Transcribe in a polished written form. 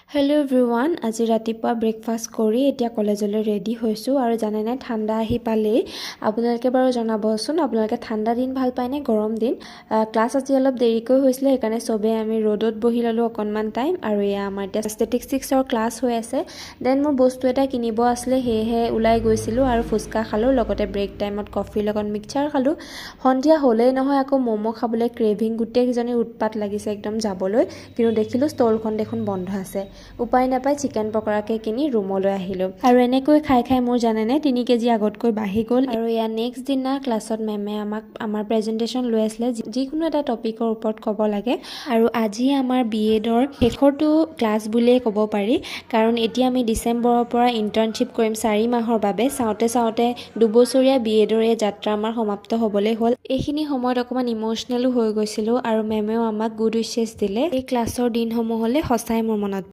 Hello' everyone, আজি ৰাতিপুৱা breakfast কৰি এতিয়া কলেজলৈ ৰেডি হৈছোঁ আৰু জানেনে ঠাণ্ডা আহি পালেই। আপোনালোকে বাৰু জনাবচোন, আপোনালোকে ঠাণ্ডা দিন ভাল পায়নে গৰম দিন? ক্লাছ আজি অলপ দেৰিকৈ হৈছিলে, সেইকাৰণে চবেই আমি ৰ'দত বহি ল'লোঁ অকণমান টাইম। আৰু এয়া আমাৰ এতিয়া ষ্টেটিষ্টিক্সৰ ক্লাছ হৈ আছে। দেন মোৰ বস্তু এটা কিনিব আছিলে, সেয়েহে ওলাই গৈছিলোঁ আৰু ফুচকা খালোঁ, লগতে ব্ৰেক টাইমত কফিৰ লগত মিক্সচাৰ খালোঁ। সন্ধিয়া হ'লেই নহয় আকৌ ম'ম' খাবলৈ ক্ৰেভিং, গোটেইকেইজনীৰ উৎপাত লাগিছে একদম যাবলৈ, কিন্তু দেখিলোঁ ষ্টলখন দেখোন বন্ধ আছে। উপায় নাপাই চিকেন পকৰাকে কিনি ৰুমলৈ আহিলোঁ আৰু এনেকৈ খাই খাই মোৰ জানেনে 3 কেজি আগতকৈ বাঢ়ি গ'ল। আৰু এয়া নেক্সট দিনা ক্লাছত মেমে আমাক আমাৰ প্ৰেজেণ্টেশ্যন লৈ আছিলে, যিকোনো এটা টপিকৰ ওপৰত ক'ব লাগে। আৰু আজি আমাৰ BEdৰ শেষৰটো ক্লাছ বুলিয়ে ক'ব পাৰি, কাৰণ এতিয়া আমি ডিচেম্বৰৰ পৰা ইণ্টাৰ্ণশ্বিপ কৰিম 4 মাহৰ বাবে। চাওঁতে চাওঁতে 2 বছৰীয়া BEdৰ এই যাত্ৰা আমাৰ সমাপ্ত হ'বলৈ হ'ল। এইখিনি সময়ত অকণমান ইম'চনেলো হৈ গৈছিলোঁ আৰু মেমেও আমাক গুড উইচেছ দিলে। এই ক্লাছৰ দিনসমূহলৈ সঁচাই মোৰ মনত